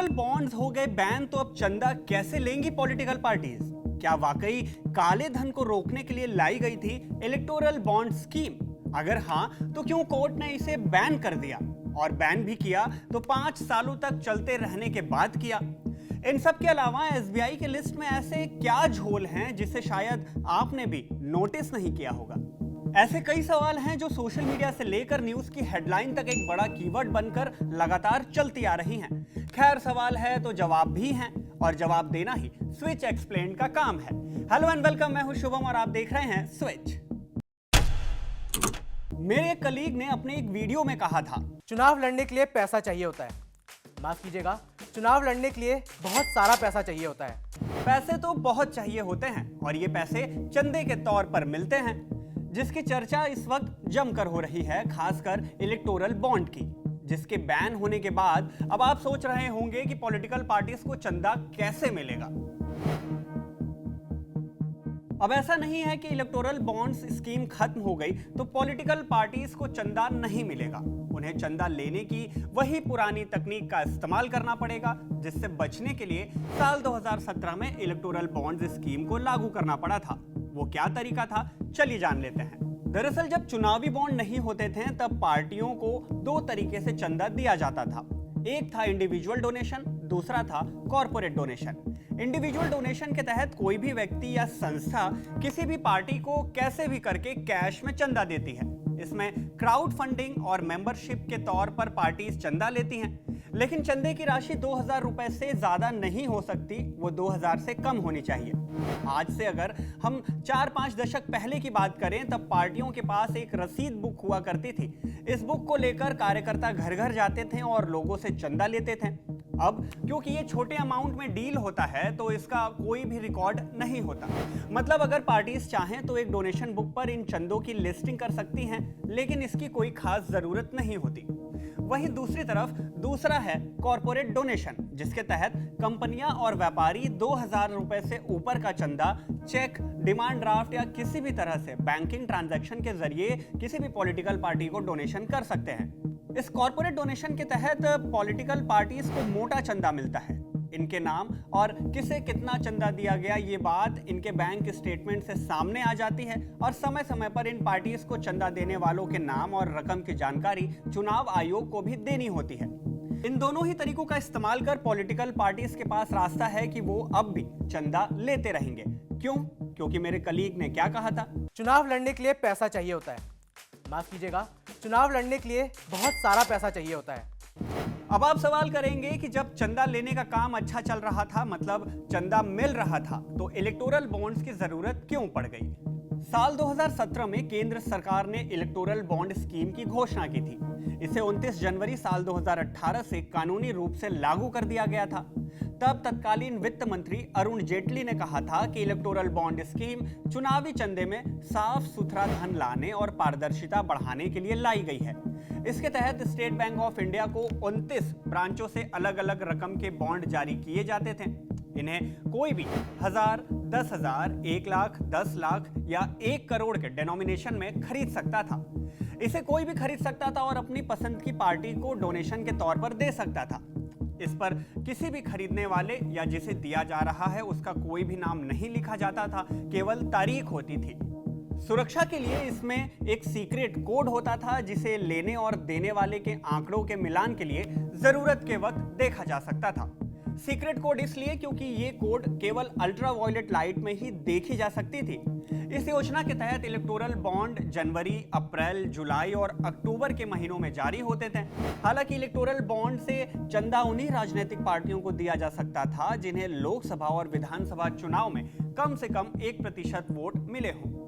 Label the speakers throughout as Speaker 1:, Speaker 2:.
Speaker 1: Electoral bonds हो गए ban, तो अब चंदा कैसे लेंगी पॉलिटिकल पार्टीज? क्या वाकई काले धन को रोकने के लिए लाई गई थी इलेक्टोरल बॉन्ड स्कीम? अगर हाँ, तो क्यों कोर्ट ने इसे बैन कर दिया? और बैन भी किया तो 5 सालों तक चलते रहने के बाद किया। इन सब के अलावा एसबीआई के लिस्ट में ऐसे क्या झोल हैं जिसे शायद आपने भी नोटिस नहीं किया होगा। ऐसे कई सवाल हैं जो सोशल मीडिया से लेकर न्यूज की हेडलाइन तक एक बड़ा कीवर्ड बनकर लगातार चलती आ रही हैं। खैर, सवाल है तो जवाब भी हैं, और जवाब देना ही स्विच एक्सप्लेन का काम है। हेलो एंड वेलकम, मैं हूं शुभम और आप देख रहे हैं स्विच। मेरे एक कलीग ने अपने एक वीडियो में कहा था,
Speaker 2: चुनाव लड़ने के लिए पैसा चाहिए होता है। माफ कीजिएगा, चुनाव लड़ने के लिए बहुत सारा पैसा चाहिए होता है।
Speaker 1: पैसे तो बहुत चाहिए होते हैं और ये पैसे चंदे के तौर पर मिलते हैं, जिसकी चर्चा इस वक्त जमकर हो रही है, खासकर इलेक्टोरल बॉन्ड की, जिसके बैन होने के बाद अब आप सोच रहे होंगे कि पॉलिटिकल पार्टीज को चंदा कैसे मिलेगा। अब ऐसा नहीं है कि इलेक्टोरल बॉन्ड्स स्कीम खत्म हो गई तो पॉलिटिकल पार्टीज को चंदा नहीं मिलेगा। उन्हें चंदा लेने की वही पुरानी तकनीक का इस्तेमाल करना पड़ेगा, जिससे बचने के लिए साल 2017 में इलेक्टोरल बॉन्ड्स स्कीम को लागू करना पड़ा था। वो क्या तरीका था, चलिए जान लेते हैं। दरअसल जब चुनावी बॉन्ड नहीं होते थे तब पार्टियों को 2 तरीके से चंदा दिया जाता था। एक था इंडिविजुअल डोनेशन, दूसरा था कॉर्पोरेट डोनेशन। इंडिविजुअल डोनेशन के तहत कोई भी व्यक्ति या संस्था किसी भी पार्टी को कैसे भी करके कैश में चंदा देती है। इसमें क्राउड फंडिंग और मेंबरशिप के तौर पर पार्टीज चंदा लेती हैं, लेकिन चंदे की राशि 2000 रुपए से ज्यादा नहीं हो सकती, वो 2000 से कम होनी चाहिए। आज से अगर हम 4-5 दशक पहले की बात करें तब पार्टियों के पास एक रसीद बुक हुआ करती थी। इस बुक को लेकर कार्यकर्ता घर घर जाते थे और लोगों से चंदा लेते थे। अब क्योंकि ये छोटे अमाउंट में डील होता है तो इसका कोई भी रिकॉर्ड नहीं होता। मतलब अगर पार्टीज चाहें तो एक डोनेशन बुक पर इन चंदों की लिस्टिंग कर सकती हैं, लेकिन इसकी कोई खास जरूरत नहीं होती। वहीं दूसरी तरफ दूसरा है कॉर्पोरेट डोनेशन, जिसके तहत कंपनियां और व्यापारी 2000 रुपए से ऊपर का चंदा चेक, डिमांड ड्राफ्ट या किसी भी तरह से बैंकिंग ट्रांजैक्शन के जरिए किसी भी पॉलिटिकल पार्टी को डोनेशन कर सकते हैं। इस कॉर्पोरेट डोनेशन के तहत पॉलिटिकल पार्टीज को मोटा चंदा मिलता है। इनके नाम और किसे कितना चंदा दिया गया ये बात इनके बैंक स्टेटमेंट से सामने आ जाती है, और समय समय पर इन पार्टीज को चंदा देने वालों के नाम और रकम की जानकारी चुनाव आयोग को भी देनी होती है। इन दोनों ही तरीकों का इस्तेमाल कर पॉलिटिकल पार्टीज के पास रास्ता है कि वो अब भी चंदा लेते रहेंगे। क्यों? क्योंकि मेरे कलीग ने क्या कहा था,
Speaker 2: चुनाव लड़ने के लिए पैसा चाहिए होता है। माफ कीजिएगा, चुनाव लड़ने के लिए बहुत सारा पैसा चाहिए होता है।
Speaker 1: अब आप सवाल करेंगे कि जब चंदा लेने का काम अच्छा चल रहा था, मतलब चंदा मिल रहा था, तो इलेक्टोरल बॉन्ड्स की जरूरत क्यों पड़ गई? साल 2017 में केंद्र सरकार ने इलेक्टोरल बॉन्ड स्कीम की घोषणा की थी। इसे 29 जनवरी साल 2018 से कानूनी रूप से लागू कर दिया गया था। तब तत्कालीन वित्त मंत्री अरुण जेटली ने कहा था कि इलेक्टोरल बॉन्ड स्कीम चुनावी चंदे में साफ सुथरा धन लाने और पारदर्शिता बढ़ाने के लिए लाई गई है। इसके तहत स्टेट बैंक ऑफ इंडिया को 29 ब्रांचों से अलग अलग रकम के बॉन्ड जारी किए जाते थे। इन्हें कोई भी 1000, 10,000, 1 लाख, 10 लाख या 1 करोड़ के डिनोमिनेशन में खरीद सकता था। इसे कोई भी खरीद सकता था और अपनी पसंद की पार्टी को डोनेशन के तौर पर दे सकता था। इस पर किसी भी खरीदने वाले या जिसे दिया जा रहा है उसका कोई भी नाम नहीं लिखा जाता था, केवल तारीख होती थी। सुरक्षा के लिए इसमें एक सीक्रेट कोड होता था, जिसे लेने और देने वाले के आंकड़ों के मिलान के लिए जरूरत के वक्त देखा जा सकता था। सीक्रेट कोड इसलिए क्योंकि ये कोड केवल अल्ट्रावायलेट लाइट में ही देखी जा सकती थी। इस योजना के तहत इलेक्टोरल बॉन्ड जनवरी, अप्रैल, जुलाई और अक्टूबर के महीनों में जारी होते थे। हालांकि इलेक्टोरल बॉन्ड से चंदा उन्हीं राजनीतिक पार्टियों को दिया जा सकता था जिन्हें लोकसभा और विधानसभा चुनाव में कम से कम 1% वोट मिले हों।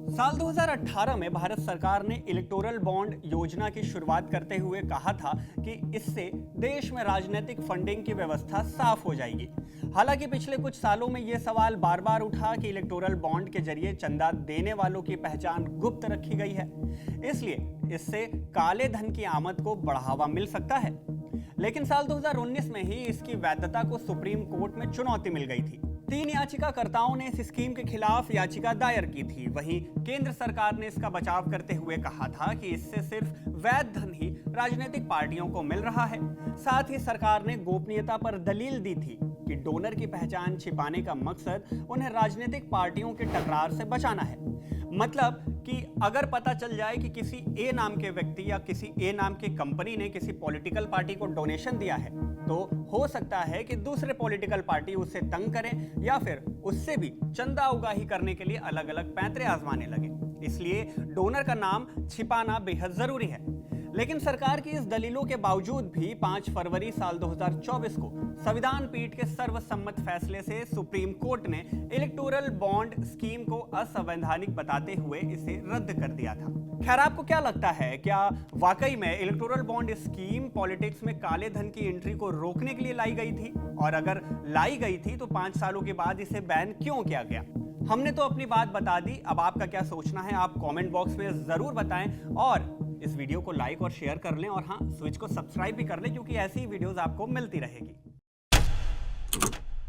Speaker 1: साल 2018 में भारत सरकार ने इलेक्टोरल बॉन्ड योजना की शुरुआत करते हुए कहा था कि इससे देश में राजनीतिक फंडिंग की व्यवस्था साफ हो जाएगी। हालांकि पिछले कुछ सालों में यह सवाल बार बार उठा कि इलेक्टोरल बॉन्ड के जरिए चंदा देने वालों की पहचान गुप्त रखी गई है, इसलिए इससे काले धन की आमद को बढ़ावा मिल सकता है। लेकिन साल 2019 में ही इसकी वैधता को सुप्रीम कोर्ट में चुनौती मिल गई थी। 3 याचिकाकर्ताओं ने इस स्कीम के खिलाफ याचिका दायर की थी। वहीं केंद्र सरकार ने इसका बचाव करते हुए कहा था कि इससे सिर्फ वैध धन ही राजनीतिक पार्टियों को मिल रहा है। साथ ही सरकार ने गोपनीयता पर दलील दी थी कि डोनर की पहचान छिपाने का मकसद उन्हें राजनीतिक पार्टियों के टकरार से बचाना है। मतलब कि अगर पता चल जाए कि किसी ए नाम के व्यक्ति या किसी ए नाम की कंपनी ने किसी पॉलिटिकल पार्टी को डोनेशन दिया है, तो हो सकता है कि दूसरे पॉलिटिकल पार्टी उससे तंग करें या फिर उससे भी चंदा उगाही करने के लिए अलग अलग पैंतरे आजमाने लगे। इसलिए डोनर का नाम छिपाना बेहद जरूरी है। लेकिन सरकार की इस दलीलों के बावजूद भी 5 फरवरी साल 2024 को संविधान पीठ के सर्वसम्मत फैसले से सुप्रीम कोर्ट ने इलेक्टोरल बॉन्ड स्कीम को असंवैधानिक बताते हुए इसे रद्द कर दिया था। खैर, आपको क्या लगता है, क्या वाकई में इलेक्टोरल बॉन्ड स्कीम पॉलिटिक्स में काले धन की एंट्री को रोकने के लिए लाई गई थी? और अगर लाई गई थी तो 5 सालों के बाद इसे बैन क्यों किया गया? हमने तो अपनी बात बता दी, अब आपका क्या सोचना है आप कमेंट बॉक्स में जरूर बताएं और इस वीडियो को लाइक और शेयर कर लें और हाँ, स्विच को सब्सक्राइब भी कर लें क्योंकि ऐसी ही वीडियोस आपको मिलती रहेगी।